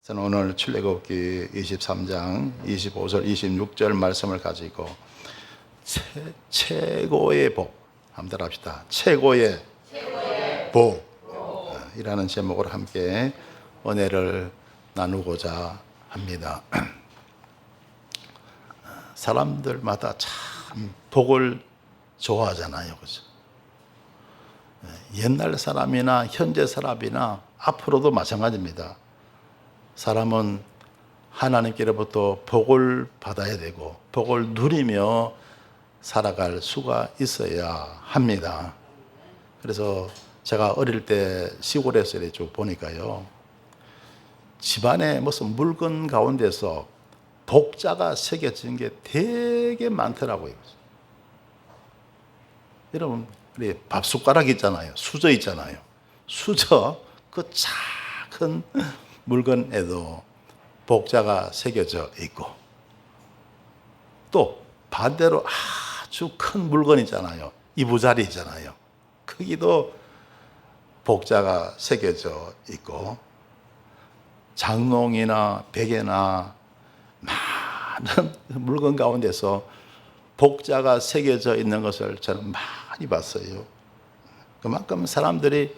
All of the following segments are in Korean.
저는 오늘 출애굽기 23장 25절 26절 말씀을 가지고 최고의 복 한번 합시다. 최고의 복 이라는 제목으로 함께 은혜를 나누고자 합니다. 사람들마다 참 복을 좋아하잖아요. 그죠? 옛날 사람이나 현재 사람이나 앞으로도 마찬가지입니다. 사람은 하나님께로부터 복을 받아야 되고 복을 누리며 살아갈 수가 있어야 합니다. 그래서 제가 어릴 때 시골에서 쭉 보니까요, 집안에 무슨 물건 가운데서 복자가 새겨진 게 되게 많더라고요. 여러분, 우리 밥 숟가락 있잖아요. 수저 있잖아요. 수저, 그 작은 물건에도 복자가 새겨져 있고, 또 반대로 아주 큰 물건 있잖아요. 이부자리 있잖아요. 거기도 복자가 새겨져 있고, 장롱이나 베개나 많은 물건 가운데서 복자가 새겨져 있는 것을 저는 많이 봤어요. 그만큼 사람들이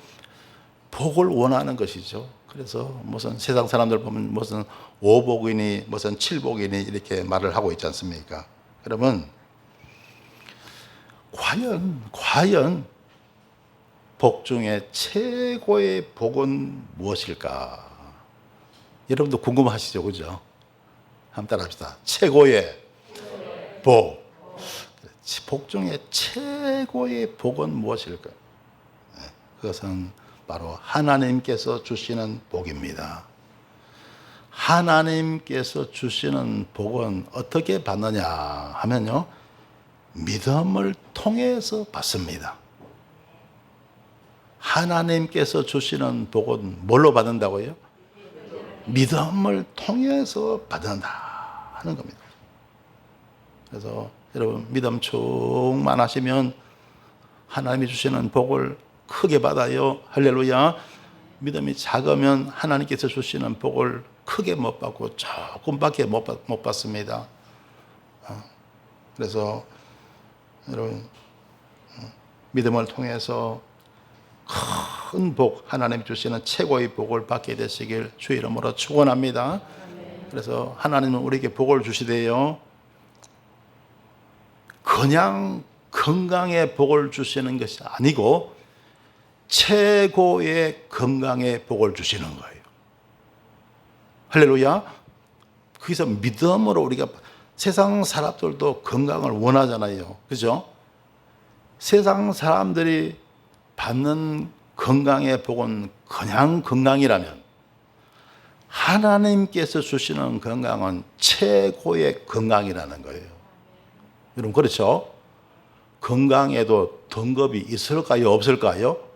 복을 원하는 것이죠. 그래서 무슨 세상 사람들 보면 무슨 오복이니 무슨 칠복이니 이렇게 말을 하고 있지 않습니까? 그러면 과연 복 중에 최고의 복은 무엇일까? 여러분도 궁금하시죠? 그죠? 한번 따라합시다. 최고의 복. 복 중에 최고의 복은 무엇일까? 그것은 바로 하나님께서 주시는 복입니다. 하나님께서 주시는 복은 어떻게 받느냐 하면요, 믿음을 통해서 받습니다. 하나님께서 주시는 복은 뭘로 받는다고요? 믿음을 통해서 받는다 하는 겁니다. 그래서 여러분, 믿음 충만하시면 하나님이 주시는 복을 크게 받아요. 할렐루야. 믿음이 작으면 하나님께서 주시는 복을 크게 못 받고 조금밖에 못 받습니다. 그래서 여러분, 믿음을 통해서 큰 복, 하나님 주시는 최고의 복을 받게 되시길 주의 이름으로 축원합니다. 그래서 하나님은 우리에게 복을 주시대요. 그냥 건강의 복을 주시는 것이 아니고 최고의 건강의 복을 주시는 거예요. 할렐루야. 거기서 믿음으로 우리가, 세상 사람들도 건강을 원하잖아요. 그죠? 세상 사람들이 받는 건강의 복은 그냥 건강이라면 하나님께서 주시는 건강은 최고의 건강이라는 거예요. 여러분, 그렇죠? 건강에도 등급이 있을까요? 없을까요?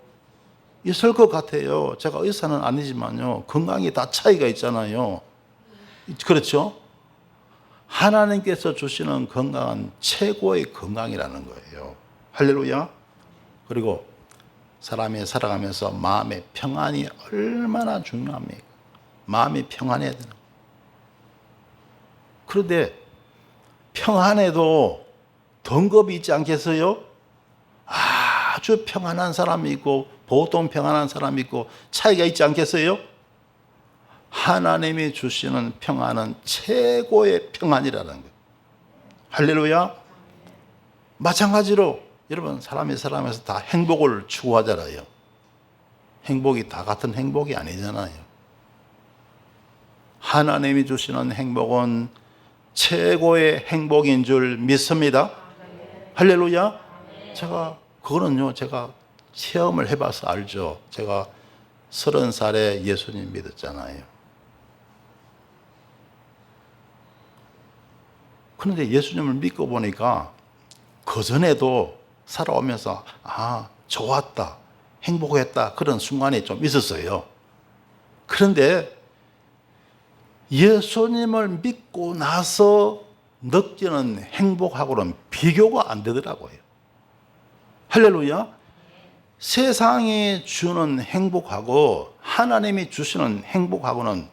있을 것 같아요. 제가 의사는 아니지만요, 건강이 다 차이가 있잖아요. 그렇죠? 하나님께서 주시는 건강은 최고의 건강이라는 거예요. 할렐루야. 그리고 사람이 살아가면서 마음의 평안이 얼마나 중요합니까? 마음이 평안해야 되는 거예요. 그런데 평안해도 등급이 있지 않겠어요? 아주 평안한 사람이 있고 보통 평안한 사람이 있고 차이가 있지 않겠어요? 하나님이 주시는 평안은 최고의 평안이라는 거예요. 할렐루야. 마찬가지로 여러분, 사람이 살아가면서 다 행복을 추구하잖아요. 행복이 다 같은 행복이 아니잖아요. 하나님이 주시는 행복은 최고의 행복인 줄 믿습니다. 할렐루야. 그거는요, 제가 체험을 해봐서 알죠. 제가 30살에 예수님 믿었잖아요. 그런데 예수님을 믿고 보니까 그전에도 살아오면서 좋았다, 행복했다, 그런 순간이 좀 있었어요. 그런데 예수님을 믿고 나서 느끼는 행복하고는 비교가 안 되더라고요. 할렐루야. 세상이 주는 행복하고 하나님이 주시는 행복하고는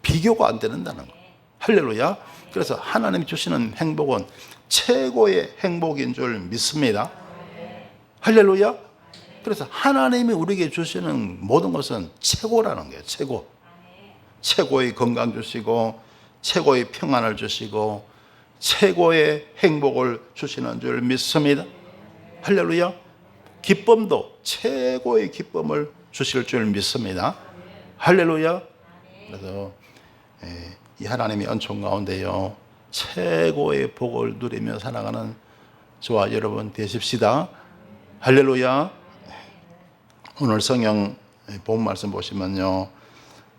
비교가 안 된다는 거. 할렐루야. 그래서 하나님이 주시는 행복은 최고의 행복인 줄 믿습니다. 할렐루야. 그래서 하나님이 우리에게 주시는 모든 것은 최고라는 거예요. 최고. 최고의 건강 주시고, 최고의 평안을 주시고, 최고의 행복을 주시는 줄 믿습니다. 할렐루야. 기쁨도 최고의 기쁨을 주실 줄 믿습니다. 할렐루야. 그래서 이 하나님의 은총 가운데요, 최고의 복을 누리며 살아가는 저와 여러분 되십시다. 할렐루야. 오늘 성경 본 말씀 보시면요,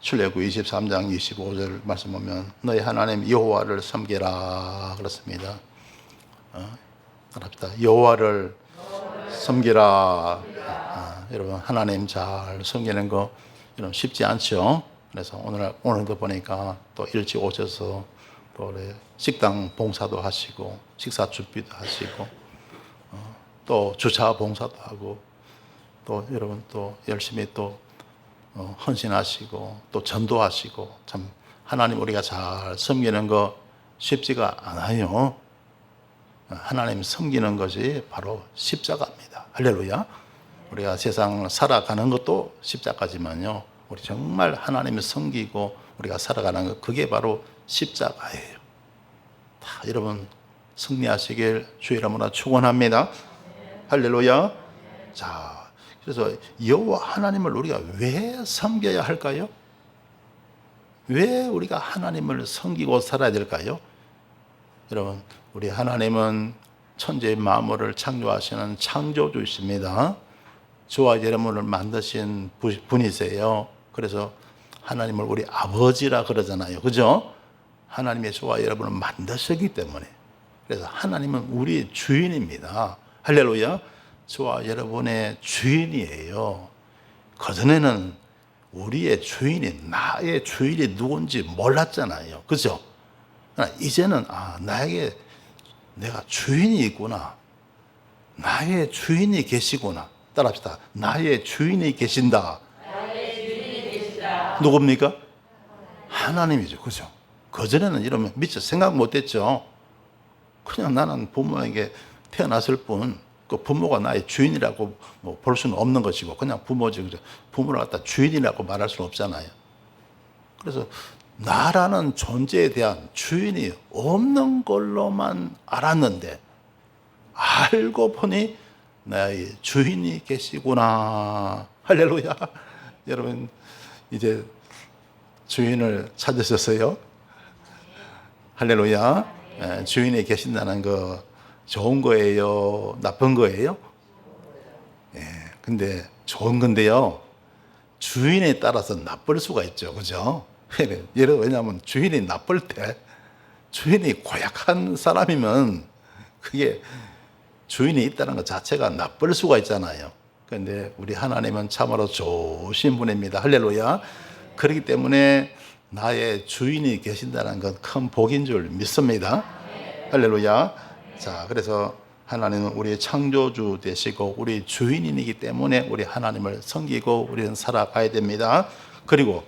출애굽기 23장 25절 말씀 보면 너희 하나님 여호와를 섬기라 그렇습니다. 따라합시다. 여호와를 섬기라. 여러분 하나님 잘 섬기는 거 여러분 쉽지 않죠. 그래서 오늘도 보니까 또 일찍 오셔서 또 식당 봉사도 하시고 식사 준비도 하시고 또 주차 봉사도 하고 또 여러분 또 열심히 또 헌신하시고 또 전도하시고 참 하나님 우리가 잘 섬기는 거 쉽지가 않아요. 하나님 섬기는 것이 바로 십자가입니다. 할렐루야. 우리가 세상을 살아가는 것도 십자가지만요, 우리 정말 하나님을 섬기고 우리가 살아가는 것, 그게 바로 십자가예요. 다 여러분 승리하시길 주의 이름으로 축원합니다. 할렐루야. 자, 그래서 여호와 하나님을 우리가 왜 섬겨야 할까요? 왜 우리가 하나님을 섬기고 살아야 될까요? 여러분, 우리 하나님은 천지의 만물을 창조하시는 창조주이십니다. 저와 여러분을 만드신 분이세요. 그래서 하나님을 우리 아버지라 그러잖아요. 그죠? 하나님의 저와 여러분을 만드셨기 때문에. 그래서 하나님은 우리의 주인입니다. 할렐루야. 저와 여러분의 주인이에요. 그전에는 우리의 주인이, 나의 주인이 누군지 몰랐잖아요. 그죠? 이제는 나에게 내가 주인이 있구나. 나의 주인이 계시구나. 따라합시다. 나의 주인이 계신다. 누굽니까? 하나님이죠. 그죠? 그전에는 이러면 미처 생각 못했죠. 그냥 나는 부모에게 태어났을 뿐, 그 부모가 나의 주인이라고 볼 수는 없는 것이고, 그냥 부모지. 그죠? 부모를 갖다 주인이라고 말할 수는 없잖아요. 그래서 나라는 존재에 대한 주인이 없는 걸로만 알았는데, 알고 보니 나의 주인이 계시구나. 할렐루야. 여러분 이제 주인을 찾으셨어요? 할렐루야. 주인이 계신다는 거 좋은 거예요? 나쁜 거예요? 근데 좋은 건데요, 주인에 따라서 나쁠 수가 있죠. 그죠? 왜냐하면 주인이 나쁠 때, 주인이 고약한 사람이면 그게 주인이 있다는 것 자체가 나쁠 수가 있잖아요. 그런데 우리 하나님은 참으로 좋으신 분입니다. 할렐루야. 그렇기 때문에 나의 주인이 계신다는 건 큰 복인 줄 믿습니다. 할렐루야. 자, 그래서 하나님은 우리의 창조주 되시고 우리 주인이기 때문에 우리 하나님을 섬기고 우리는 살아가야 됩니다. 그리고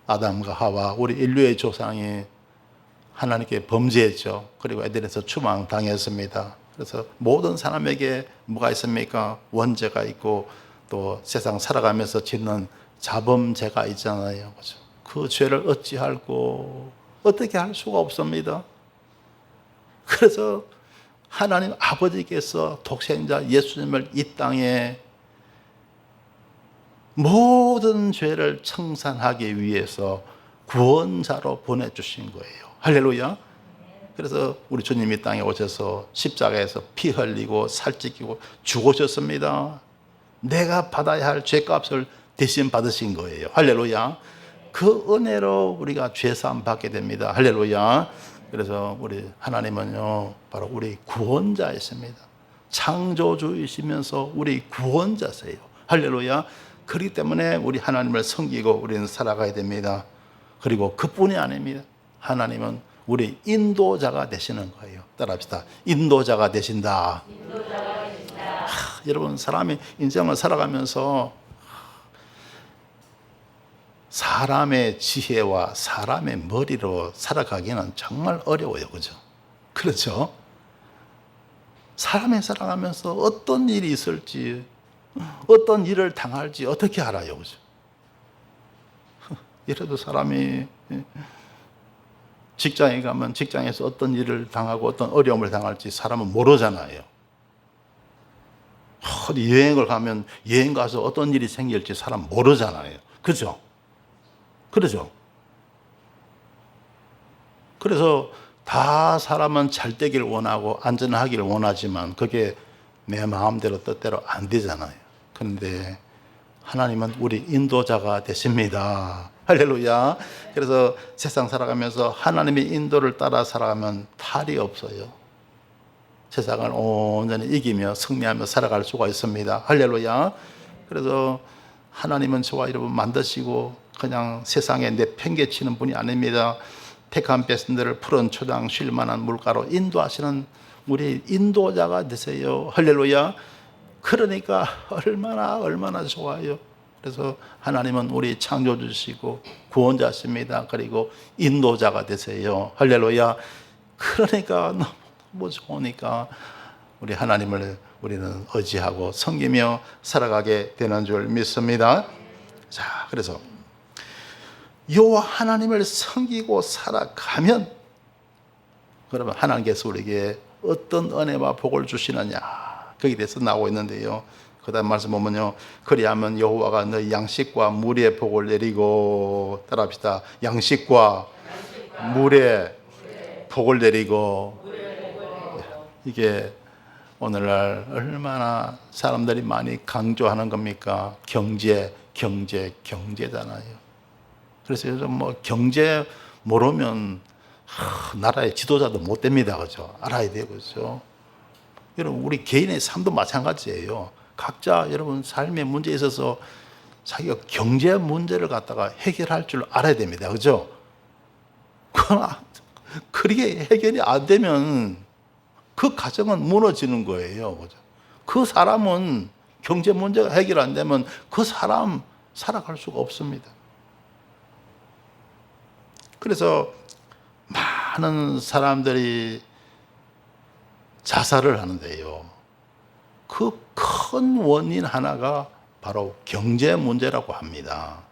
아담과 하와, 우리 인류의 조상이 하나님께 범죄했죠. 그리고 에덴에서 추방당했습니다. 그래서 모든 사람에게 뭐가 있습니까? 원죄가 있고 또 세상 살아가면서 짓는 자범죄가 있잖아요. 그렇죠? 그 죄를 어찌할꼬, 어떻게 할 수가 없습니다. 그래서 하나님 아버지께서 독생자 예수님을 이 땅에 모든 죄를 청산하기 위해서 구원자로 보내주신 거예요. 할렐루야. 그래서 우리 주님이 땅에 오셔서 십자가에서 피 흘리고 살찌기고 죽으셨습니다. 내가 받아야 할 죄값을 대신 받으신 거예요. 할렐루야. 그 은혜로 우리가 죄사함 받게 됩니다. 할렐루야. 그래서 우리 하나님은요, 바로 우리 구원자이십니다. 창조주이시면서 우리 구원자세요. 할렐루야. 그렇기 때문에 우리 하나님을 섬기고 우리는 살아가야 됩니다. 그리고 그뿐이 아닙니다. 하나님은 우리 인도자가 되시는 거예요. 따라합시다. 인도자가 되신다. 여러분, 사람이 인생을 살아가면서 사람의 지혜와 사람의 머리로 살아가기는 정말 어려워요. 그죠? 그렇죠? 사람의 살아가면서 어떤 일이 있을지, 어떤 일을 당할지 어떻게 알아요? 그죠? 이래도 사람이 직장에 가면 직장에서 어떤 일을 당하고 어떤 어려움을 당할지 사람은 모르잖아요. 어디 여행을 가면 여행 가서 어떤 일이 생길지 사람 모르잖아요. 그죠? 그러죠? 그래서 다 사람은 잘 되길 원하고 안전하기를 원하지만 그게 내 마음대로 뜻대로 안 되잖아요. 그런데 하나님은 우리 인도자가 되십니다. 할렐루야. 그래서 세상 살아가면서 하나님의 인도를 따라 살아가면 탈이 없어요. 세상을 온전히 이기며 승리하며 살아갈 수가 있습니다. 할렐루야. 그래서 하나님은 저와 여러분 만드시고 그냥 세상에 내팽개치는 분이 아닙니다. 택한 백성들을 푸른 초장 쉴 만한 물가로 인도하시는 우리 인도자가 되세요. 할렐루야. 그러니까 얼마나 좋아요. 그래서 하나님은 우리 창조주시고 구원자십니다. 그리고 인도자가 되세요. 할렐루야. 그러니까 너무 좋으니까 우리 하나님을 우리는 의지하고 섬기며 살아가게 되는 줄 믿습니다. 자, 그래서 여호와 하나님을 섬기고 살아가면 그러면 하나님께서 우리에게 어떤 은혜와 복을 주시느냐 거기에 대해서 나오고 있는데요. 그 다음 말씀 보면요, 그리하면 여호와가 너희 양식과 물의 복을 내리고, 따라합시다. 양식과 물의 복을 내리고. 이게 오늘날 얼마나 사람들이 많이 강조하는 겁니까? 경제잖아요. 그래서 요즘 뭐 경제 모르면 나라의 지도자도 못 됩니다. 그죠? 알아야 되고, 그죠? 여러분, 우리 개인의 삶도 마찬가지예요. 각자 여러분 삶의 문제에 있어서 자기가 경제 문제를 갖다가 해결할 줄 알아야 됩니다. 그죠? 그게 해결이 안 되면 그 가정은 무너지는 거예요. 그죠? 그 사람은 경제 문제가 해결 안 되면 그 사람 살아갈 수가 없습니다. 그래서 많은 사람들이 자살을 하는데요. 그 큰 원인 하나가 바로 경제 문제라고 합니다.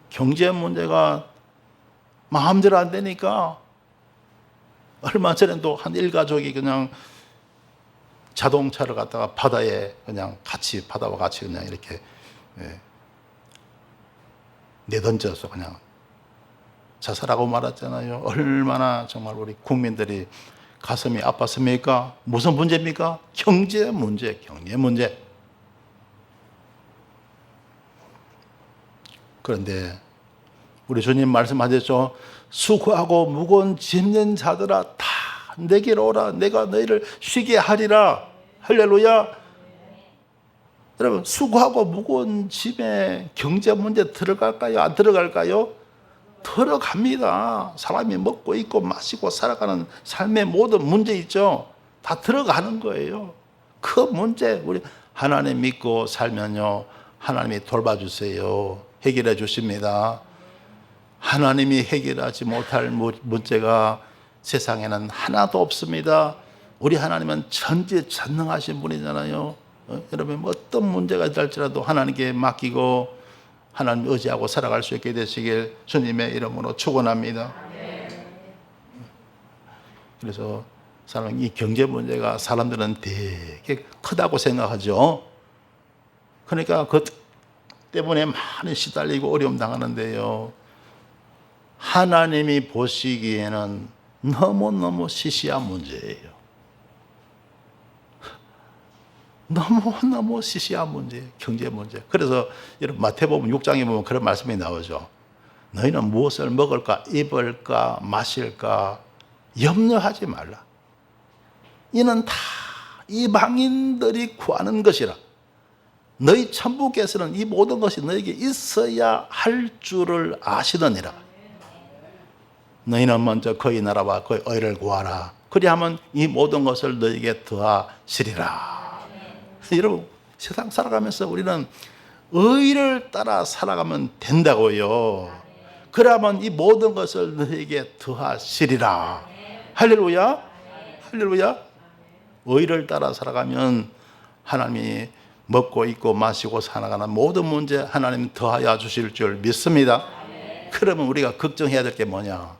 경제 문제가 마음대로 안 되니까 얼마 전에도 한 일가족이 그냥 자동차를 갖다가 바다에 그냥 바다와 같이 그냥 이렇게 내던져서 그냥 자살하고 말았잖아요. 얼마나 정말 우리 국민들이 가슴이 아팠습니까? 무슨 문제입니까? 경제 문제. 그런데 우리 주님 말씀하셨죠. 수고하고 무거운 짐진 자들아 다 내게로 오라. 내가 너희를 쉬게 하리라. 할렐루야. 여러분, 수고하고 무거운 짐에 경제 문제 들어갈까요? 안 들어갈까요? 들어갑니다. 사람이 먹고 입고 마시고 살아가는 삶의 모든 문제 있죠. 다 들어가는 거예요. 그 문제 우리 하나님 믿고 살면요, 하나님이 돌봐주세요. 해결해 주십니다. 하나님이 해결하지 못할 문제가 세상에는 하나도 없습니다. 우리 하나님은 전지전능하신 분이잖아요. 여러분, 어떤 문제가 있을지라도 하나님께 맡기고 하나님 의지하고 살아갈 수 있게 되시길 주님의 이름으로 축원합니다. 그래서 이 경제 문제가 사람들은 되게 크다고 생각하죠. 그러니까 그 때문에 많이 시달리고 어려움 당하는데요. 하나님이 보시기에는 너무너무 시시한 문제예요. 너무너무 시시한 문제, 경제 문제. 그래서 여러분 마태복음 6장에 보면 그런 말씀이 나오죠. 너희는 무엇을 먹을까, 입을까, 마실까 염려하지 말라. 이는 다 이방인들이 구하는 것이라. 너희 천부께서는 이 모든 것이 너에게 있어야 할 줄을 아시느니라. 너희는 먼저 그의 나라와 그의 의를 구하라. 그리하면 이 모든 것을 너에게 더하시리라. 여러분, 세상 살아가면서 우리는 의를 따라 살아가면 된다고요. 그러면 이 모든 것을 너에게 더하시리라. 할렐루야. 할렐루야. 의를 따라 살아가면 하나님이 먹고 입고 마시고 살아가는 모든 문제 하나님 더하여 주실 줄 믿습니다. 그러면 우리가 걱정해야 될 게 뭐냐?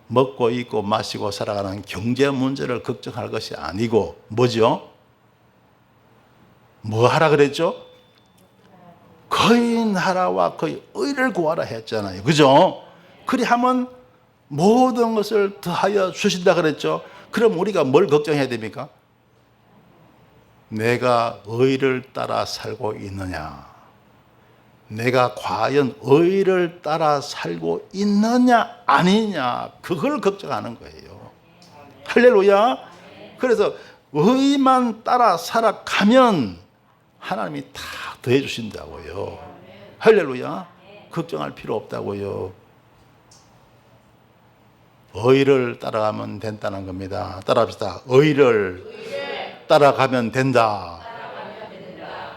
먹고 입고 마시고 살아가는 경제 문제를 걱정할 것이 아니고 뭐죠? 뭐 하라 그랬죠? 거인하라와 그의 의를 구하라 했잖아요. 그죠? 그리하면 모든 것을 더하여 주신다 그랬죠. 그럼 우리가 뭘 걱정해야 됩니까? 내가 의를 따라 살고 있느냐? 내가 과연 의를 따라 살고 있느냐 아니냐, 그걸 걱정하는 거예요. 할렐루야. 그래서 의만 따라 살아가면 하나님이 다 더해 주신다고요. 할렐루야. 걱정할 필요 없다고요. 의를 따라가면 된다는 겁니다. 따라합시다. 의를 따라가면 된다.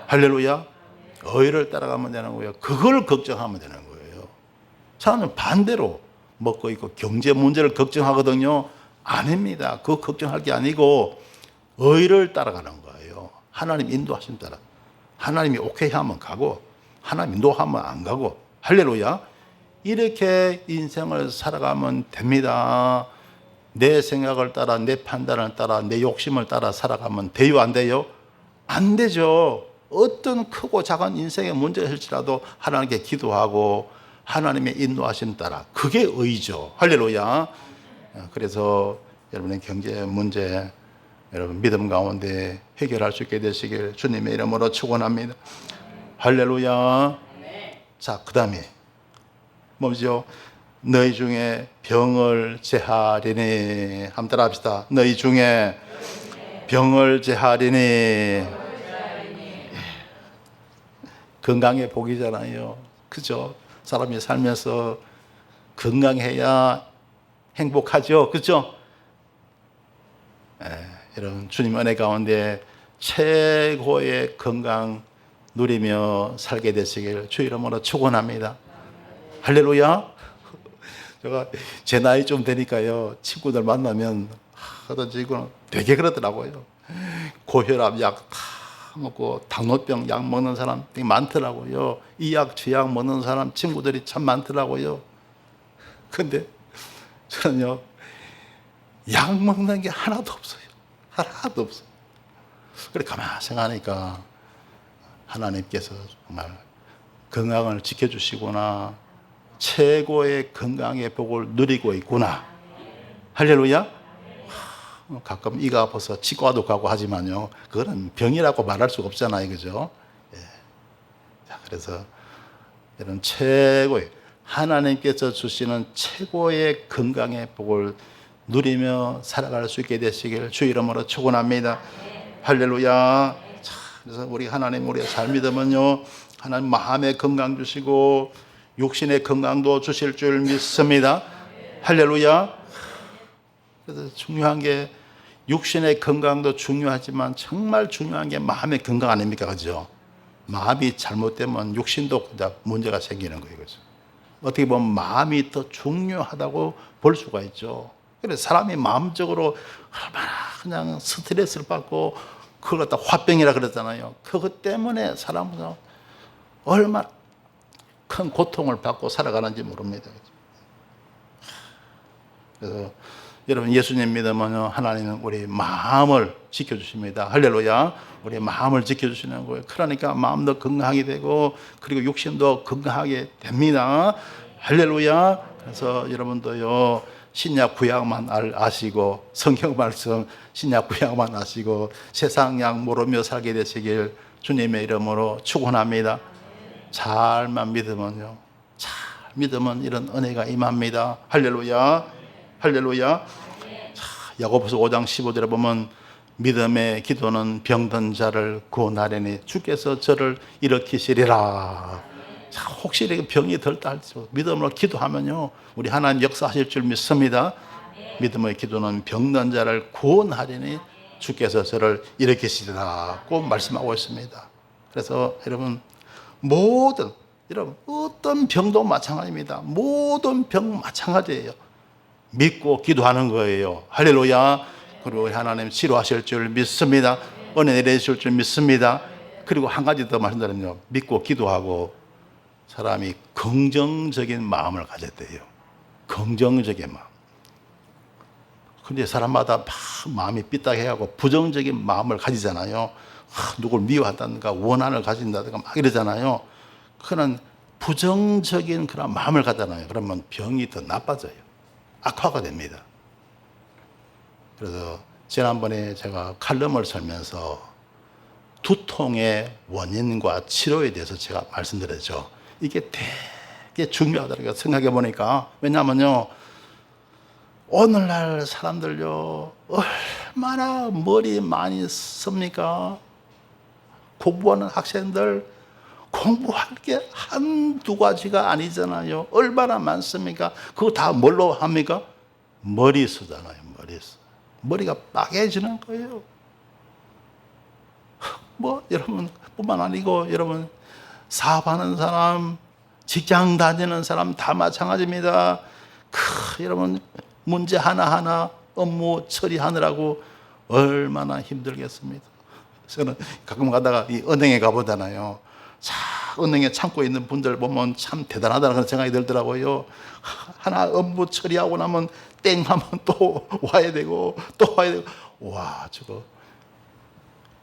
할렐루야. 의를 따라가면 되는 거예요. 그걸 걱정하면 되는 거예요. 사람은 반대로 먹고 있고 경제 문제를 걱정하거든요. 아닙니다. 그거 걱정할 게 아니고 의를 따라가는 거예요. 하나님 인도하신 따라. 하나님이 오케이 하면 가고 하나님 인도하면 안 가고. 할렐루야. 이렇게 인생을 살아가면 됩니다. 내 생각을 따라, 내 판단을 따라, 내 욕심을 따라 살아가면 돼요, 안 돼요? 안 되죠. 어떤 크고 작은 인생의 문제가 있을지라도 하나님께 기도하고 하나님의 인도하심 따라, 그게 의죠. 할렐루야. 그래서 여러분의 경제 문제, 여러분 믿음 가운데 해결할 수 있게 되시길 주님의 이름으로 축원합니다. 할렐루야. 자, 그 다음에 뭐죠? 너희 중에 병을 제하리니. 한번 따라합시다. 너희 중에 병을 제하리니. 건강의 복이잖아요. 그죠? 사람이 살면서 건강해야 행복하죠. 그죠? 여러분 주님 은혜 가운데 최고의 건강 누리며 살게 되시길 주 이름으로 축원합니다. 할렐루야. 제가 제 나이 좀 되니까요, 친구들 만나면 하든지 되게 그러더라고요. 고혈압 약 다 먹고 당뇨병 약 먹는 사람 되게 많더라고요. 이 약 저 약 먹는 사람 친구들이 참 많더라고요. 근데 저는요, 약 먹는 게 하나도 없어요. 하나도 없어요. 그래 가만히 생각하니까 하나님께서 정말 건강을 지켜주시구나, 최고의 건강의 복을 누리고 있구나. 할렐루야. 가끔 이가 아파서 치과도 가고 하지만요, 그거는 병이라고 말할 수가 없잖아요. 그죠? 예. 자, 그래서 이런 최고의 하나님께서 주시는 최고의 건강의 복을 누리며 살아갈 수 있게 되시길 주 이름으로 축원합니다. 할렐루야. 자, 그래서 우리 하나님 우리가 잘 믿으면요, 하나님 마음의 건강 주시고 육신의 건강도 주실 줄 믿습니다. 할렐루야. 그래서 중요한 게 육신의 건강도 중요하지만 정말 중요한 게 마음의 건강 아닙니까? 그죠? 마음이 잘못되면 육신도 문제가 생기는 거예요. 그죠? 어떻게 보면 마음이 더 중요하다고 볼 수가 있죠. 그래서 사람이 마음적으로 얼마나 그냥 스트레스를 받고 그걸 갖다 화병이라 그랬잖아요. 그것 때문에 사람은 얼마나 큰 고통을 받고 살아가는지 모릅니다. 그래서 여러분 예수님 믿으면 하나님은 우리 마음을 지켜주십니다. 할렐루야. 우리 마음을 지켜주시는 거예요. 그러니까 마음도 건강하게 되고 그리고 육신도 건강하게 됩니다. 할렐루야. 그래서 여러분도요, 신약 구약만 아시고 성경 말씀 신약 구약만 아시고 세상 약 모르며 살게 되시길 주님의 이름으로 축원합니다. 잘만 믿으면요, 잘 믿으면 이런 은혜가 임합니다. 할렐루야. 할렐루야. 야고보서 5장 15절에 보면 믿음의 기도는 병든 자를 구원하려니 주께서 저를 일으키시리라. 자, 혹시 이렇게 병이 덜다 할지라도 믿음으로 기도하면요, 우리 하나님 역사하실 줄 믿습니다. 믿음의 기도는 병든 자를 구원하려니 주께서 저를 일으키시리라 꼭 말씀하고 있습니다. 그래서 여러분 모든 여러분, 어떤 병도 마찬가지입니다. 모든 병 마찬가지예요. 믿고 기도하는 거예요. 할렐루야. 그리고 하나님 치료하실 줄 믿습니다. 은혜 내리실 줄 믿습니다. 그리고 한 가지 더 말씀드리면 믿고 기도하고 사람이 긍정적인 마음을 가졌대요. 긍정적인 마음. 근데 사람마다 막 마음이 삐딱해하고 부정적인 마음을 가지잖아요. 누굴 미워한다든가 원한을 가진다든가 막 이러잖아요. 그런 부정적인 그런 마음을 가잖아요. 그러면 병이 더 나빠져요. 악화가 됩니다. 그래서 지난번에 제가 칼럼을 쓰면서 두통의 원인과 치료에 대해서 제가 말씀드렸죠. 이게 되게 중요하다고 생각해 보니까, 왜냐하면요, 오늘날 사람들요, 얼마나 머리 많이 씁니까? 공부하는 학생들 공부할 게 한두 가지가 아니잖아요. 얼마나 많습니까? 그거 다 뭘로 합니까? 머리 쓰잖아요. 머리 써. 머리가 빠개지는 거예요. 뭐 여러분 뿐만 아니고 여러분 사업하는 사람, 직장 다니는 사람 다 마찬가지입니다. 여러분 문제 하나하나 업무 처리하느라고 얼마나 힘들겠습니까? 저는 가끔 가다가 이 은행에 가보잖아요. 자, 은행에 창고에 있는 분들 보면 참 대단하다는 그런 생각이 들더라고요. 하나 업무 처리하고 나면 땡 하면 또 와야 되고 또 와야 되고, 와, 저거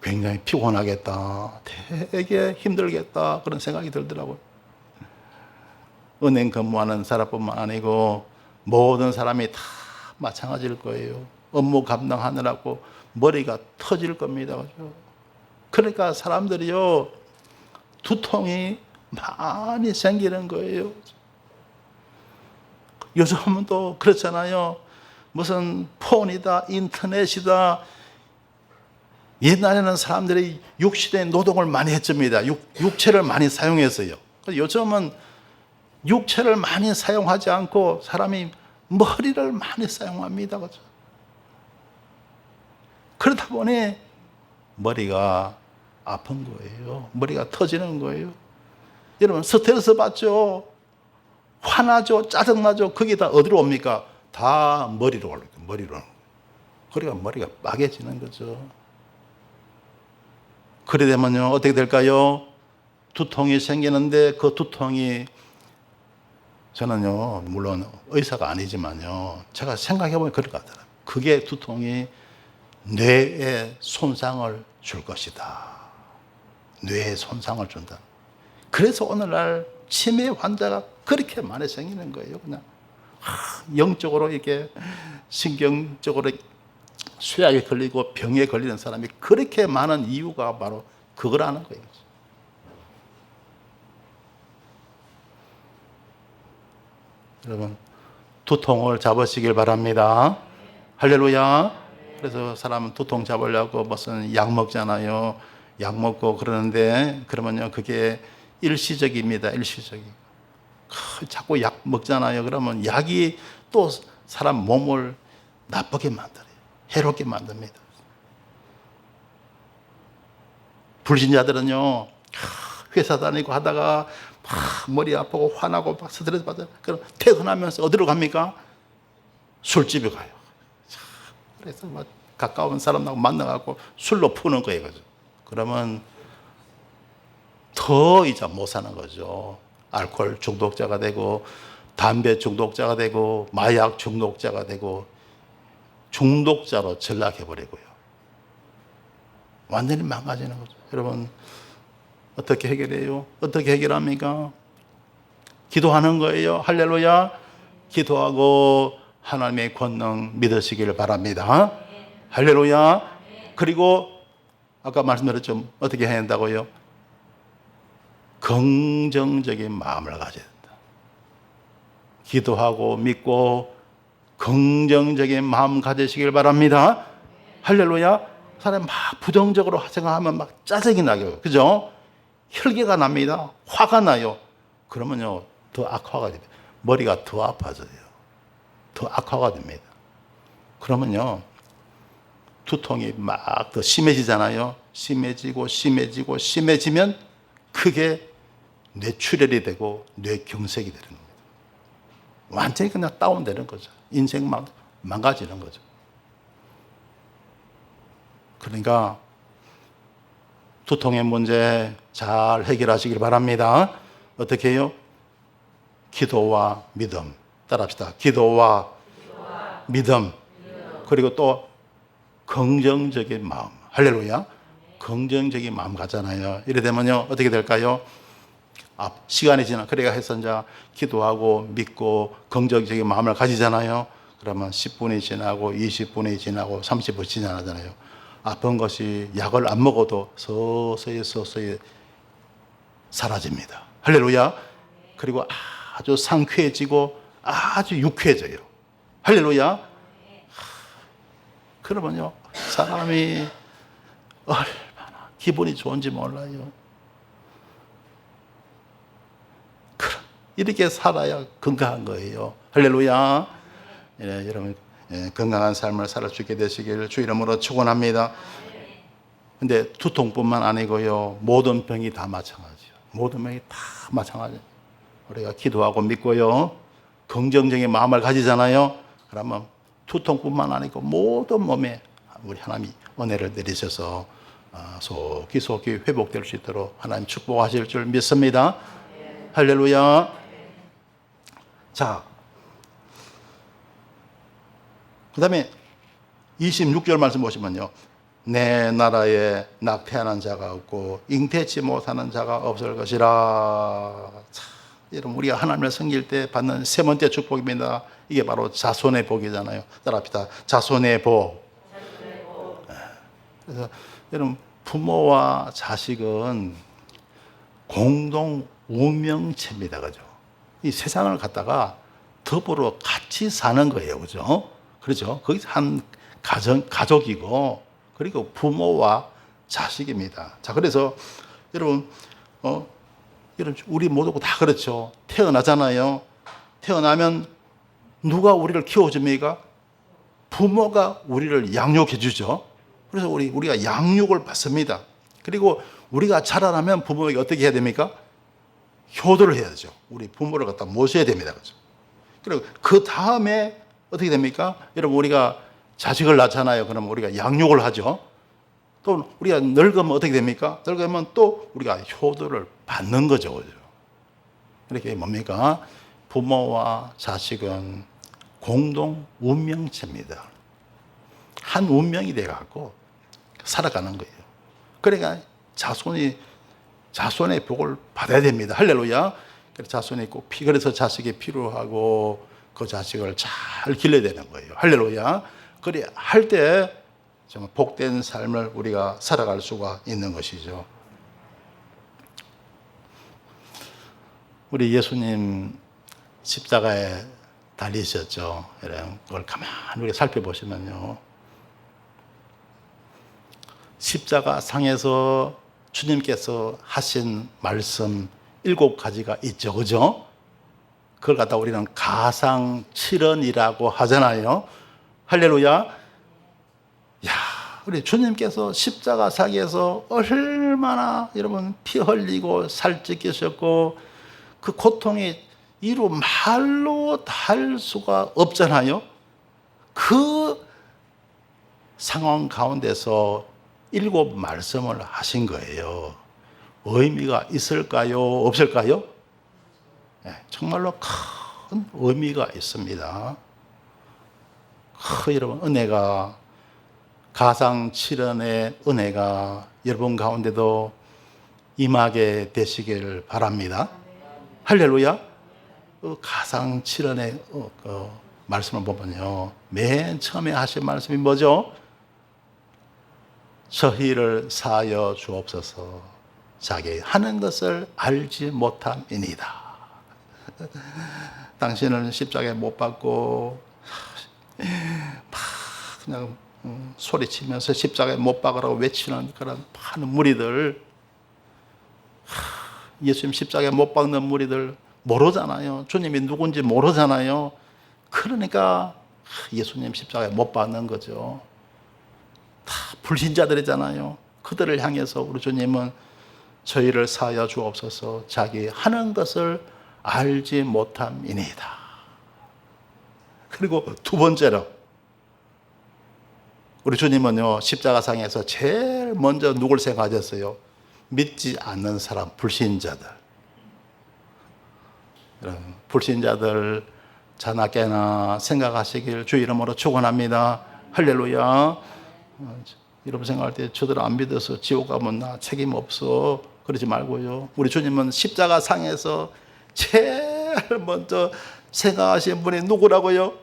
굉장히 피곤하겠다, 되게 힘들겠다, 그런 생각이 들더라고요. 은행 근무하는 사람뿐만 아니고 모든 사람이 다 마찬가지일 거예요. 업무 감당하느라고 머리가 터질 겁니다. 그죠? 그러니까 사람들이요, 두통이 많이 생기는 거예요. 요즘은 또 그렇잖아요. 무슨 폰이다, 인터넷이다. 옛날에는 사람들이 육신의 노동을 많이 했습니다. 육체를 많이 사용했어요. 요즘은 육체를 많이 사용하지 않고 사람이 머리를 많이 사용합니다. 그렇죠? 그러다 보니 머리가 아픈 거예요. 머리가 터지는 거예요. 여러분 스트레스 받죠? 화나죠? 짜증나죠? 그게 다 어디로 옵니까? 다 머리로 올라요. 머리로. 그러니까 머리가 빠개지는 거죠. 그래 되면요, 어떻게 될까요? 두통이 생기는데 그 두통이, 저는요, 물론 의사가 아니지만요, 제가 생각해보면 그럴 것 같아요. 그게 두통이 뇌에 손상을 줄 것이다. 뇌에 손상을 준다. 그래서 오늘날 치매 환자가 그렇게 많이 생기는 거예요. 그냥 영적으로 이렇게 신경적으로 쇠약에 걸리고 병에 걸리는 사람이 그렇게 많은 이유가 바로 그거라는 거예요. 여러분, 두통을 잡으시길 바랍니다. 할렐루야. 그래서 사람은 두통 잡으려고 무슨 약 먹잖아요. 약 먹고 그러는데, 그러면요, 그게 일시적입니다. 일시적이. 자꾸 약 먹잖아요. 그러면 약이 또 사람 몸을 나쁘게 만들어요. 해롭게 만듭니다. 불신자들은요, 회사 다니고 하다가 막 머리 아프고 화나고 막 스트레스 받아요. 그럼 퇴근하면서 어디로 갑니까? 술집에 가요. 그래서 막 가까운 사람하고 만나갖고 술로 푸는 거예요. 그죠? 그러면 더 이제 못 사는 거죠. 알코올 중독자가 되고, 담배 중독자가 되고, 마약 중독자가 되고, 중독자로 전락해버리고요. 완전히 망가지는 거죠. 여러분, 어떻게 해결해요? 어떻게 해결합니까? 기도하는 거예요. 할렐루야. 기도하고 하나님의 권능 믿으시길 바랍니다. 할렐루야. 그리고 아까 말씀드렸죠. 어떻게 해야 한다고요? 긍정적인 마음을 가져야 된다. 기도하고 믿고 긍정적인 마음 가지시길 바랍니다. 할렐루야. 사람이 막 부정적으로 생각하면 막 짜증이 나요. 그죠? 혈기가 납니다. 화가 나요. 그러면요, 더 악화가 됩니다. 머리가 더 아파져요. 더 악화가 됩니다. 그러면요, 두통이 막 더 심해지잖아요. 심해지고 심해지고 심해지면 그게 뇌출혈이 되고 뇌경색이 되는 겁니다. 완전히 그냥 다운되는 거죠. 인생 망가지는 거죠. 그러니까 두통의 문제 잘 해결하시길 바랍니다. 어떻게 해요? 기도와 믿음. 따라합시다. 기도와 믿음. 그리고 또 긍정적인 마음. 할렐루야. 긍정적인 마음 가잖아요. 이래 되면요 어떻게 될까요? 시간이 그래가 해서 이제 기도하고 믿고 긍정적인 마음을 가지잖아요. 그러면 10분이 지나고 20분이 지나고 30분이 지나잖아요. 아픈 것이 약을 안 먹어도 서서히 사라집니다. 할렐루야. 그리고 아주 상쾌해지고 아주 유쾌해져요. 할렐루야. 그러면요 사람이 얼마나 기분이 좋은지 몰라요. 이렇게 살아야 건강한 거예요. 할렐루야. 예, 여러분 건강한 삶을 살 수 있게 되시길 주 이름으로 축원합니다. 근데 두통뿐만 아니고요 모든 병이 다 마찬가지예요. 모든 병이 다 마찬가지예요. 우리가 기도하고 믿고요 긍정적인 마음을 가지잖아요. 그러면 두통뿐만 아니고 모든 몸에 우리 하나님이 은혜를 내리셔서 속히 회복될 수 있도록 하나님 축복하실 줄 믿습니다. 할렐루야. 자, 그 다음에 26절 말씀 보시면요. 내 나라에 낙태하는 자가 없고 잉태치 못하는 자가 없을 것이라. 자, 여러분 우리가 하나님을 섬길 때 받는 세 번째 축복입니다. 이게 바로 자손의 복이잖아요. 따라합시다. 자손의 복. 그래서 여러분 부모와 자식은 공동 운명체입니다. 그죠? 이 세상을 갖다가 더불어 같이 사는 거예요. 그죠? 그렇죠? 거기서 한 가족이고, 그리고 부모와 자식입니다. 자, 그래서 여러분, 우리 모두 다 그렇죠. 태어나잖아요. 태어나면 누가 우리를 키워줍니까? 부모가 우리를 양육해 주죠. 그래서 우리가 양육을 받습니다. 그리고 우리가 자라나면 부모에게 어떻게 해야 됩니까? 효도를 해야죠. 우리 부모를 갖다 모셔야 됩니다. 그죠? 그리고 그 다음에 어떻게 됩니까? 여러분, 우리가 자식을 낳잖아요. 그러면 우리가 양육을 하죠. 또 우리가 늙으면 어떻게 됩니까? 늙으면 또 우리가 효도를 받는 거죠. 그죠? 이렇게 뭡니까? 부모와 자식은 공동 운명체입니다. 한 운명이 돼갖고 살아가는 거예요. 그러니까 자손의 복을 받아야 됩니다. 할렐루야. 그래서 자손이 그래서 자식이 필요하고 그 자식을 잘 길러야 되는 거예요. 할렐루야. 그래 할 때 정말 복된 삶을 우리가 살아갈 수가 있는 것이죠. 우리 예수님 십자가에 달리셨죠. 그걸 가만히 우리가 살펴보시면요. 십자가 상에서 주님께서 하신 말씀 7가지가 있죠. 그죠? 그걸 갖다 우리는 가상칠언이라고 하잖아요. 할렐루야. 야, 우리 주님께서 십자가 사기에서 얼마나 여러분 피 흘리고 살 찢기셨고 그 고통이 이루 말로 다 할 수가 없잖아요. 그 상황 가운데서 7 말씀을 하신 거예요. 의미가 있을까요? 없을까요? 네, 정말로 큰 의미가 있습니다. 여러분 은혜가 가상칠언의 은혜가 여러분 가운데도 임하게 되시길 바랍니다. 할렐루야. 가상칠언의 말씀을 보면요, 맨 처음에 하신 말씀이 뭐죠? 저희를 사하여 주옵소서. 자기 하는 것을 알지 못함이니이다. 당신은 십자가에 못 박고 막 그냥 소리치면서 십자가에 못 박으라고 외치는 그런 많은 무리들, 예수님 십자가에 못 박는 무리들 모르잖아요. 주님이 누군지 모르잖아요. 그러니까 예수님 십자가에 못 박는 거죠. 다 불신자들이잖아요. 그들을 향해서 우리 주님은 저희를 사하여 주옵소서. 자기 하는 것을 알지 못함이니이다. 그리고 두 번째로 우리 주님은요, 십자가상에서 제일 먼저 누굴 생각하셨어요? 믿지 않는 사람, 불신자들. 불신자들 자나깨나 생각하시길 주 이름으로 축원합니다. 할렐루야. 여러분 생각할 때 저들 안 믿어서 지옥 가면 나 책임 없어, 그러지 말고요. 우리 주님은 십자가상에서 제일 먼저 생각하신 분이 누구라고요?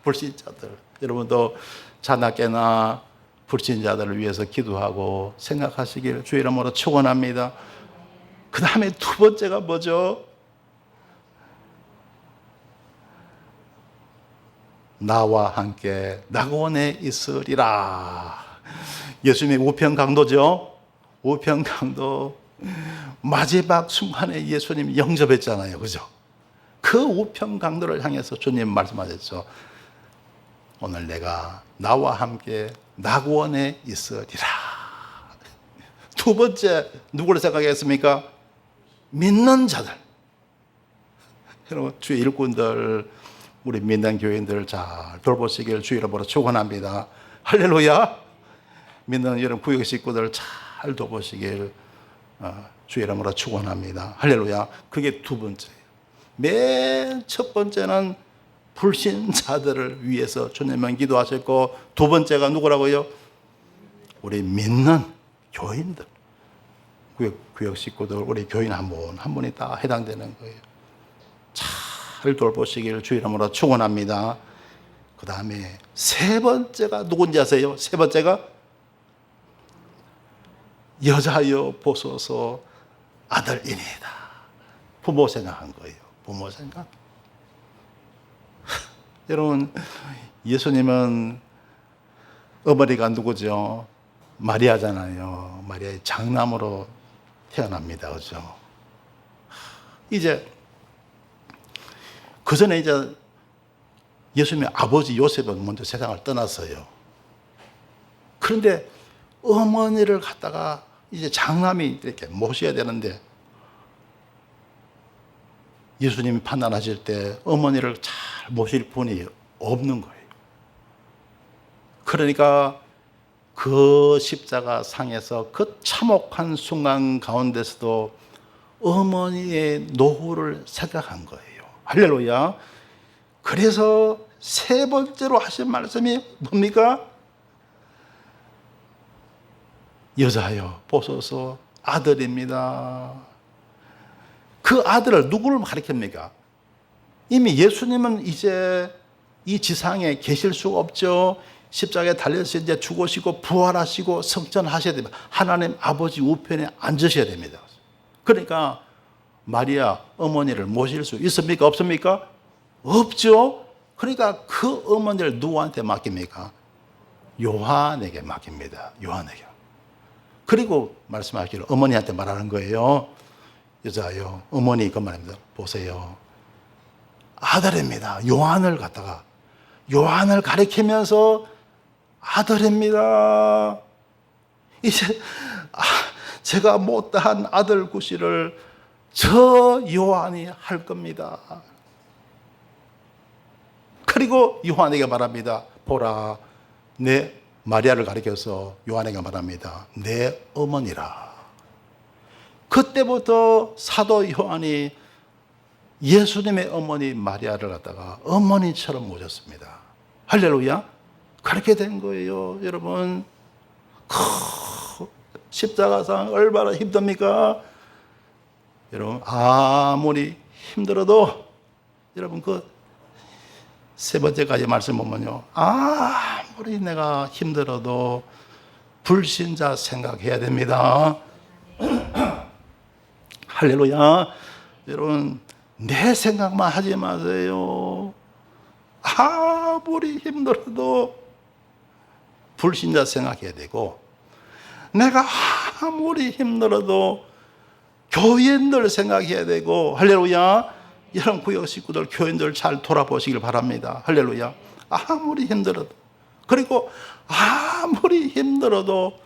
불신자들. 여러분도 자나깨나 불신자들을 위해서 기도하고 생각하시길 주 이름으로 축원합니다. 그 다음에 두 번째가 뭐죠? 나와 함께 낙원에 있으리라. 예수님의 우편강도죠. 우편강도 마지막 순간에 예수님 영접했잖아요, 그죠? 그 우편강도를 향해서 주님 말씀하셨죠. 오늘 내가 나와 함께 낙원에 있으리라. 두 번째 누구를 생각했습니까? 믿는 자들. 여러분, 주의 일꾼들, 우리 믿는 교인들 잘 돌보시길 주 이름으로 축원합니다. 할렐루야. 믿는 여러분 구역 식구들 잘 돌보시길 주 이름으로 축원합니다. 할렐루야. 그게 두 번째예요. 맨 첫 번째는 불신자들을 위해서 주님은 기도하셨고, 두 번째가 누구라고요? 우리 믿는 교인들, 구역 식구들, 우리 교인 한 분이 다 해당되는 거예요. 잘 돌보시기를 주 이름으로 축원합니다. 그 다음에 세 번째가 누군지 아세요? 세 번째가 여자여 보소서 아들이니이다. 부모 생각한 거예요. 부모 생각. 여러분, 예수님은 어머니가 누구죠? 마리아잖아요. 마리아의 장남으로 태어납니다. 그죠? 이제 그 전에 이제 예수님의 아버지 요셉은 먼저 세상을 떠났어요. 그런데 어머니를 갖다가 이제 장남이 이렇게 모셔야 되는데, 예수님이 판단하실 때 어머니를 잘 모실 분이 없는 거예요. 그러니까 그 십자가 상에서 그 참혹한 순간 가운데서도 어머니의 노후를 생각한 거예요. 할렐루야. 그래서 세 번째로 하신 말씀이 뭡니까? 여자여 보소서 아들입니다. 그 아들을 누구를 가리킵니까? 이미 예수님은 이제 이 지상에 계실 수가 없죠. 십자가에 달려서 이제 죽으시고 부활하시고 성천하셔야 됩니다. 하나님 아버지 우편에 앉으셔야 됩니다. 그러니까 마리아 어머니를 모실 수 있습니까? 없습니까? 없죠. 그러니까 그 어머니를 누구한테 맡깁니까? 요한에게 맡깁니다. 요한에게. 그리고 말씀하기를 어머니한테 말하는 거예요. 여자요, 어머니 그 말입니다. 보세요. 아들입니다. 요한을 가리키면서 아들입니다. 이제 제가 못다한 아들 구실을 저 요한이 할 겁니다. 그리고 요한에게 말합니다. 보라, 내 마리아를 가리켜서 요한에게 말합니다. 내 어머니라. 그때부터 사도 요한이 예수님의 어머니 마리아를 갖다가 어머니처럼 모셨습니다. 할렐루야. 그렇게 된 거예요, 여러분. 십자가상 얼마나 힘듭니까? 여러분, 아무리 힘들어도, 여러분 그 세 번째까지 말씀 보면요, 아무리 내가 힘들어도 불신자 생각해야 됩니다. 할렐루야. 여러분, 내 생각만 하지 마세요. 아무리 힘들어도 불신자 생각해야 되고, 내가 아무리 힘들어도 교인들 생각해야 되고, 할렐루야. 이런 구역 식구들, 교인들 잘 돌아보시길 바랍니다. 할렐루야. 아무리 힘들어도, 그리고 아무리 힘들어도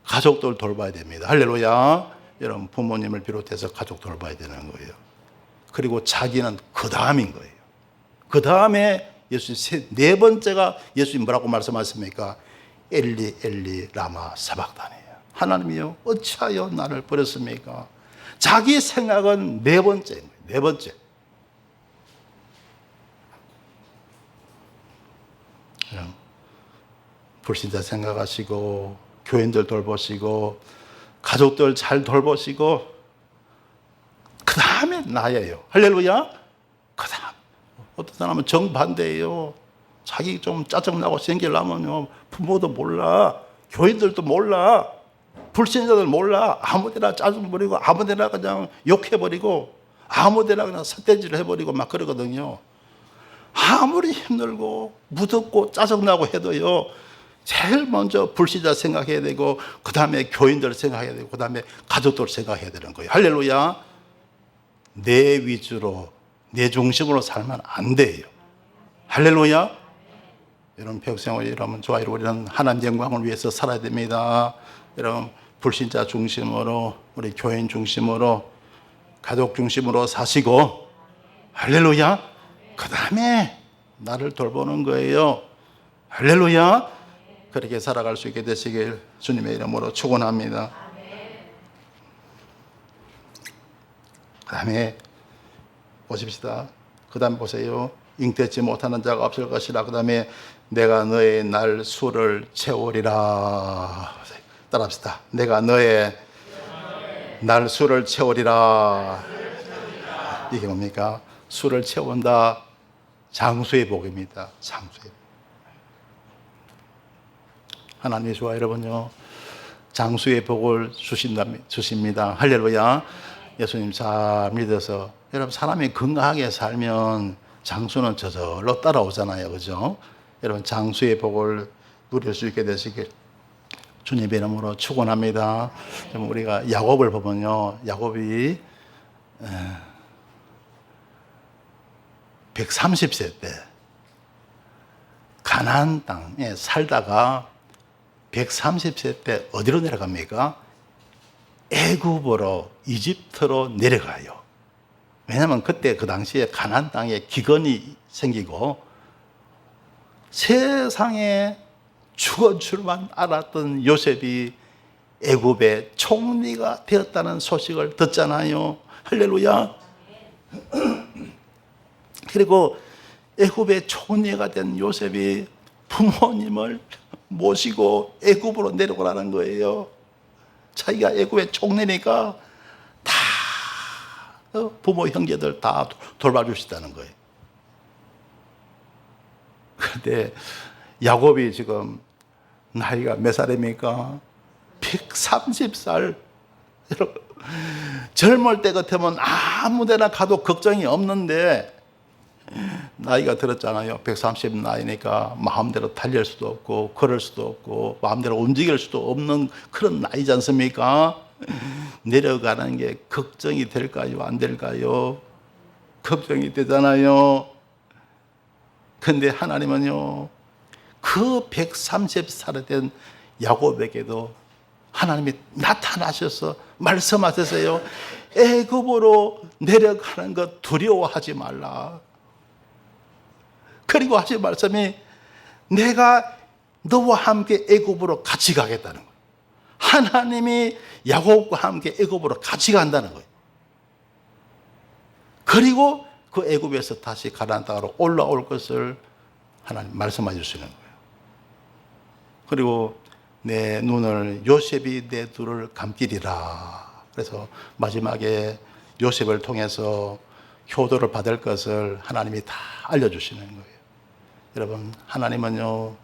가족들 돌봐야 됩니다. 할렐루야. 여러분 부모님을 비롯해서 가족 돌봐야 되는 거예요. 그리고 자기는 그 다음인 거예요. 그 다음에 예수님 네 번째가 예수님 뭐라고 말씀하십니까? 엘리 엘리 라마 사박단이에요. 하나님이요 어찌하여 나를 버렸습니까? 자기 생각은 네 번째인 거예요. 네 번째. 불신자 생각하시고 교인들 돌보시고 가족들 잘 돌보시고 그 다음에 나예요. 할렐루야. 그 다음. 어떤 사람은 정반대예요. 자기 좀 짜증나고 생기려면요 부모도 몰라, 교인들도 몰라, 불신자들 몰라. 아무데나 짜증 부리고 아무데나 그냥 욕해버리고 아무데나 그냥 삿대질을 해버리고 막 그러거든요. 아무리 힘들고 무섭고 짜증나고 해도요 제일 먼저 불신자 생각해야 되고 그 다음에 교인들 생각해야 되고 그 다음에 가족들 생각해야 되는 거예요. 할렐루야. 내 위주로 내 중심으로 살면 안 돼요. 할렐루야. 여러분 평생을 여러분 좋아요. 우리는 하나님 영광을 위해서 살아야 됩니다. 여러분 불신자 중심으로 우리 교인 중심으로 가족 중심으로 사시고 할렐루야. 그 다음에 나를 돌보는 거예요. 할렐루야. 그렇게 살아갈 수 있게 되시길 주님의 이름으로 축원합니다. 그 다음에 보십시다. 그 다음 보세요. 잉태치 못하는 자가 없을 것이라. 그 다음에 내가 너의 날 수를 채우리라. 따라합시다. 내가 너의 날 수를 채우리라. 이게 뭡니까? 수를 채운다. 장수의 복입니다. 장수의 복. 하나님의 좋아 여러분요. 장수의 복을 주십니다. 할렐루야. 예수님 잘 믿어서 여러분 사람이 건강하게 살면 장수는 저절로 따라오잖아요. 그죠? 여러분 장수의 복을 누릴 수 있게 되시길 주님의 이름으로 축원합니다. 우리가 야곱을 보면요. 야곱이 130세 때 가나안 땅에 살다가 130세 때 어디로 내려갑니까? 애굽으로 이집트로 내려가요. 왜냐하면 그때 그 당시에 가나안 땅에 기근이 생기고 세상에 죽은 줄만 알았던 요셉이 애굽의 총리가 되었다는 소식을 듣잖아요. 할렐루야. 그리고 애굽의 총리가 된 요셉이 부모님을 모시고 애굽으로 내려오라는 거예요. 자기가 애굽의 총리니까 다 부모 형제들 다 돌봐주시다는 거예요. 그런데 야곱이 지금 나이가 몇 살입니까? 130살. 젊을 때 같으면 아무 데나 가도 걱정이 없는데 나이가 들었잖아요. 130 나이니까 마음대로 달릴 수도 없고 걸을 수도 없고 마음대로 움직일 수도 없는 그런 나이지 않습니까? 내려가는 게 걱정이 될까요? 안 될까요? 걱정이 되잖아요. 그런데 하나님은요, 그 130살이 된 야곱에게도 하나님이 나타나셔서 말씀하셨어요. 애굽으로 내려가는 것 두려워하지 말라. 그리고 하신 말씀이 내가 너와 함께 애굽으로 같이 가겠다는 거예요. 하나님이 야곱과 함께 애굽으로 같이 간다는 거예요. 그리고 그 애굽에서 다시 가나안 땅으로 올라올 것을 하나님 말씀해 주시는 거예요. 그리고 내 눈을 요셉이 내 눈을 감기리라. 그래서 마지막에 요셉을 통해서 효도를 받을 것을 하나님이 다 알려주시는 거예요. 여러분 하나님은요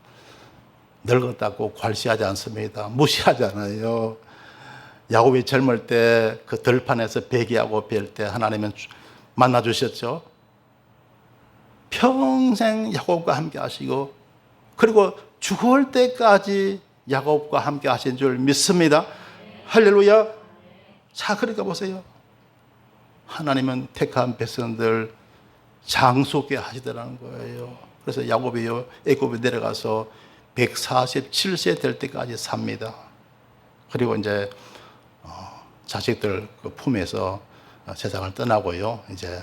늙었다고 괄시하지 않습니다. 무시하잖아요. 야곱이 젊을 때 그 들판에서 배기하고 뵐 때 하나님은 만나 주셨죠. 평생 야곱과 함께 하시고 그리고 죽을 때까지 야곱과 함께 하신 줄 믿습니다. 할렐루야. 자, 그러니까 보세요. 하나님은 택한 백성들 장수게 하시더라는 거예요. 그래서 야곱이요 애굽에 내려가서 147세 될 때까지 삽니다. 그리고 이제 자식들 그 품에서 세상을 떠나고요. 이제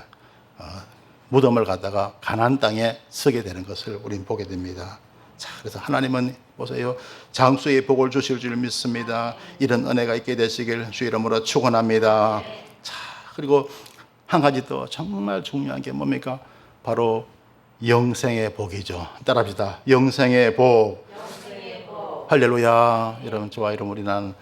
무덤을 갖다가 가나안 땅에 서게 되는 것을 우리는 보게 됩니다. 자, 그래서 하나님은 보세요. 장수의 복을 주실 줄 믿습니다. 이런 은혜가 있게 되시길 주 이름으로 축원합니다. 자, 그리고 한 가지 또 정말 중요한 게 뭡니까? 바로 영생의 복이죠. 따라합시다. 영생의 복. 할렐루야. 여러분, 저와 여러분, 우리는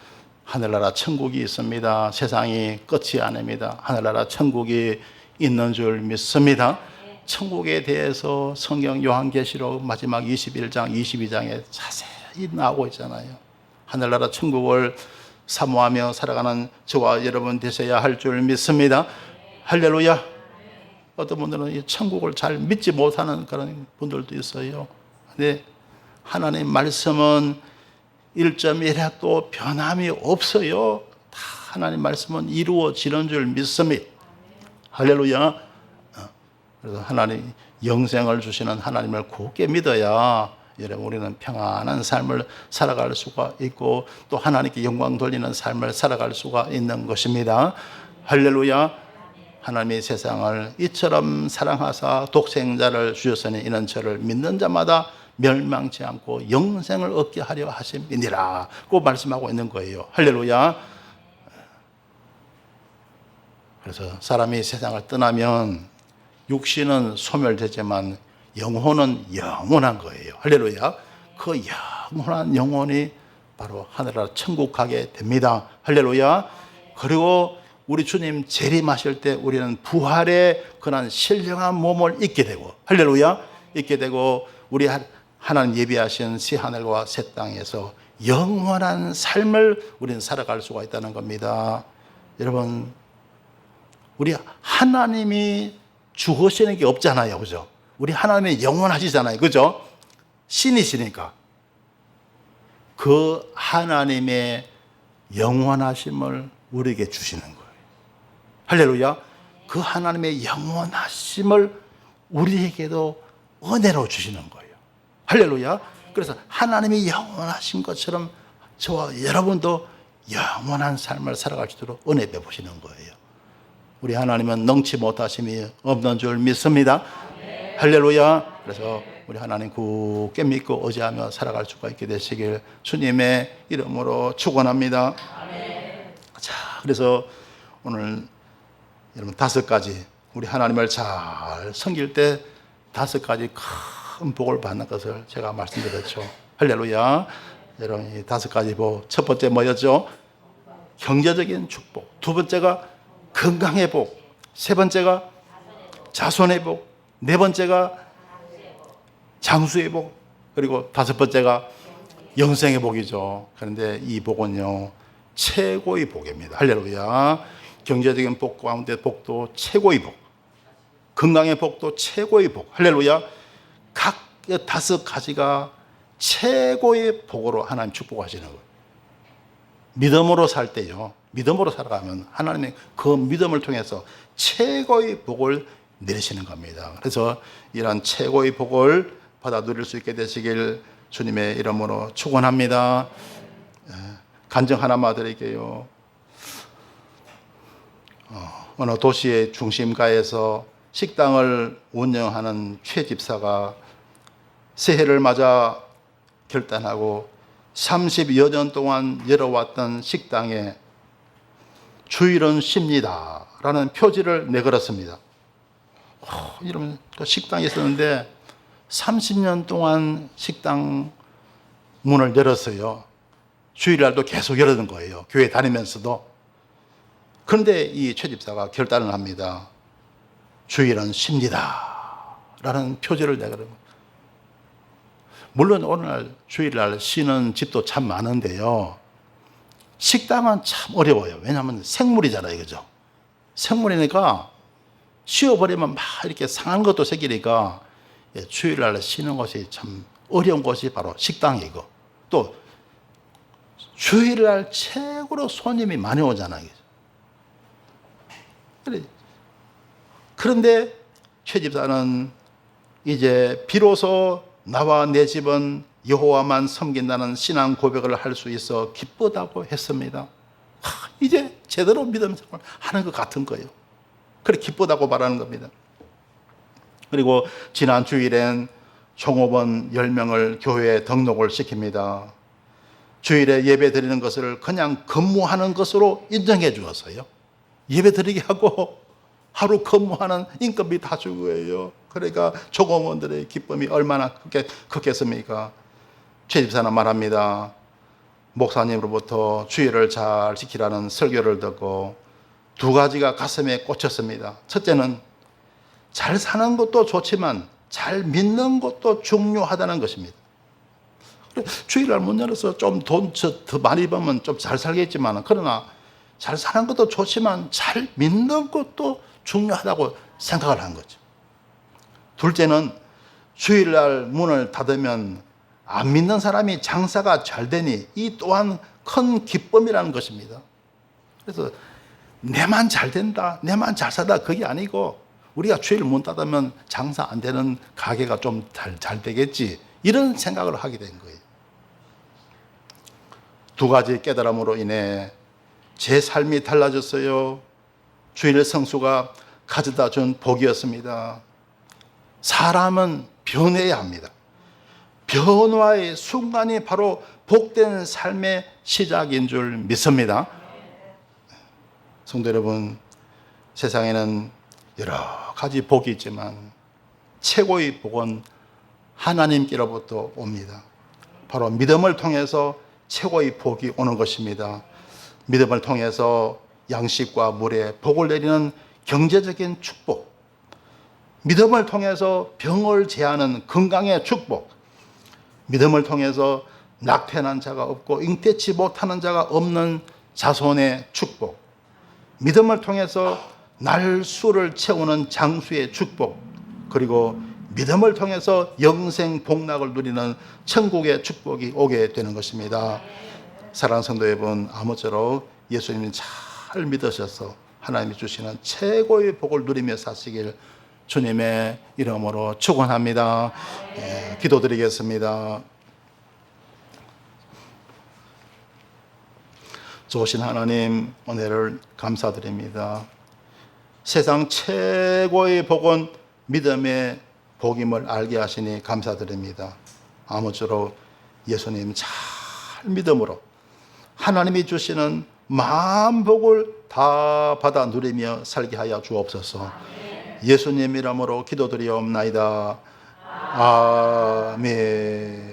하늘나라 천국이 있습니다. 세상이 끝이 아닙니다. 하늘나라 천국이 있는 줄 믿습니다. 천국에 대해서 성경 요한계시록 마지막 21장, 22장에 자세히 나오고 있잖아요. 하늘나라 천국을 사모하며 살아가는 저와 여러분 되셔야 할 줄 믿습니다. 할렐루야. 어떤 분들은 이 천국을 잘 믿지 못하는 그런 분들도 있어요. 근데 하나님 말씀은 1.1핵도 변함이 없어요. 다 하나님 말씀은 이루어지는 줄 믿습니다. 할렐루야. 그래서 하나님 영생을 주시는 하나님을 굳게 믿어야 여러분 우리는 평안한 삶을 살아갈 수가 있고 또 하나님께 영광 돌리는 삶을 살아갈 수가 있는 것입니다. 할렐루야. 하나님이 세상을 이처럼 사랑하사 독생자를 주셨으니 이는 저를 믿는 자마다 멸망치 않고 영생을 얻게 하려 하심이니라 고 말씀하고 있는 거예요. 할렐루야. 그래서 사람이 세상을 떠나면 육신은 소멸되지만 영혼은 영원한 거예요. 할렐루야. 그 영원한 영혼이 바로 하늘나라 천국 가게 됩니다. 할렐루야. 그리고 우리 주님 재림하실 때 우리는 부활의 그런 신령한 몸을 입게 되고, 할렐루야, 입게 되고 우리 하나님 예비하신 새 하늘과 새 땅에서 영원한 삶을 우리는 살아갈 수가 있다는 겁니다. 여러분, 우리 하나님이 죽으시는 게 없잖아요. 그죠? 우리 하나님이 영원하시잖아요. 그죠? 신이시니까. 그 하나님의 영원하심을 우리에게 주시는 거예요. 할렐루야. 그 하나님의 영원하심을 우리에게도 은혜로 주시는 거예요. 할렐루야. 그래서 하나님이 영원하신 것처럼 저와 여러분도 영원한 삶을 살아갈 수 있도록 은혜 베푸시는 거예요. 우리 하나님은 능치 못하심이 없는 줄 믿습니다. 할렐루야. 그래서 우리 하나님 굳게 믿고 의지하며 살아갈 수가 있게 되시길 주님의 이름으로 축원합니다. 자, 그래서 오늘 여러분 5가지 우리 하나님을 잘 섬길 때 5가지 큰 복을 받는 것을 제가 말씀드렸죠. 할렐루야. 여러분 이 5가지 복, 첫 번째 뭐였죠? 경제적인 축복. 두 번째가 건강의 복. 세 번째가 자손의 복. 네 번째가 장수의 복. 그리고 5번째가 영생의 복이죠. 그런데 이 복은요 최고의 복입니다. 할렐루야. 경제적인 복 가운데 복도 최고의 복, 건강의 복도 최고의 복. 할렐루야. 각 5가지가 최고의 복으로 하나님 축복하시는 거예요. 믿음으로 살 때요, 믿음으로 살아가면 하나님의 그 믿음을 통해서 최고의 복을 내리시는 겁니다. 그래서 이런 최고의 복을 받아 누릴 수 있게 되시길 주님의 이름으로 축원합니다. 간증 하나만 드릴게요. 어느 도시의 중심가에서 식당을 운영하는 최 집사가 새해를 맞아 결단하고 30여 년 동안 열어왔던 식당에 주일은 쉽니다 라는 표지를 내걸었습니다. 이러면 식당이 있었는데 30년 동안 식당 문을 열었어요. 주일날도 계속 열었던 거예요. 교회 다니면서도. 그런데 이 최 집사가 결단을 합니다. 주일은 쉽니다 라는 표지를 내걸어요. 물론 오늘날 주일날 쉬는 집도 참 많은데요, 식당은 참 어려워요. 왜냐하면 생물이잖아요. 그죠? 생물이니까 쉬어버리면 막 이렇게 상한 것도 생기니까 주일날 쉬는 것이 참 어려운 것이 바로 식당이고, 또 주일날 최고로 손님이 많이 오잖아요. 그런데 최 집사는 이제 비로소 나와 내 집은 여호와만 섬긴다는 신앙 고백을 할 수 있어 기쁘다고 했습니다. 이제 제대로 믿음 생활을 하는 것 같은 거예요. 그래 기쁘다고 말하는 겁니다. 그리고 지난 주일엔 종업원 10명을 교회에 등록을 시킵니다. 주일에 예배 드리는 것을 그냥 근무하는 것으로 인정해 주었어요. 예배 드리게 하고 하루 근무하는 인건비 다 준 거예요. 그러니까 종업원들의 기쁨이 얼마나 크겠습니까? 최 집사는 말합니다. 목사님으로부터 주일을 잘 지키라는 설교를 듣고 두 가지가 가슴에 꽂혔습니다. 첫째는 잘 사는 것도 좋지만 잘 믿는 것도 중요하다는 것입니다. 주일날 문 열어서 좀 돈 더 많이 벌면 좀 잘 살겠지만, 그러나 잘 사는 것도 좋지만 잘 믿는 것도 중요하다고 생각을 한 거죠. 둘째는 주일날 문을 닫으면 안 믿는 사람이 장사가 잘 되니 이 또한 큰 기쁨이라는 것입니다. 그래서 내만 잘 된다, 내만 잘 사다, 그게 아니고 우리가 주일 문 닫으면 장사 안 되는 가게가 좀 잘 되겠지, 이런 생각을 하게 된 거예요. 두 가지 깨달음으로 인해 제 삶이 달라졌어요. 주일 성수가 가져다 준 복이었습니다. 사람은 변해야 합니다. 변화의 순간이 바로 복된 삶의 시작인 줄 믿습니다. 성도 여러분, 세상에는 여러 가지 복이 있지만 최고의 복은 하나님께로부터 옵니다. 바로 믿음을 통해서 최고의 복이 오는 것입니다. 믿음을 통해서 양식과 물에 복을 내리는 경제적인 축복, 믿음을 통해서 병을 제하는 건강의 축복, 믿음을 통해서 낙태난 자가 없고 잉태치 못하는 자가 없는 자손의 축복, 믿음을 통해서 날수를 채우는 장수의 축복, 그리고 믿음을 통해서 영생 복락을 누리는 천국의 축복이 오게 되는 것입니다. 사랑하는 성도 여러분, 아무쪼록 예수님이 잘 믿으셔서 하나님이 주시는 최고의 복을 누리며 사시길 주님의 이름으로 축원합니다. 기도드리겠습니다. 좋으신 하나님, 은혜를 감사드립니다. 세상 최고의 복은 믿음의 복임을 알게 하시니 감사드립니다. 아무쪼록 예수님 잘 믿음으로 하나님이 주시는 만복을 다 받아 누리며 살게 하여 주옵소서. 예수님 이름으로 기도드리옵나이다. 아멘.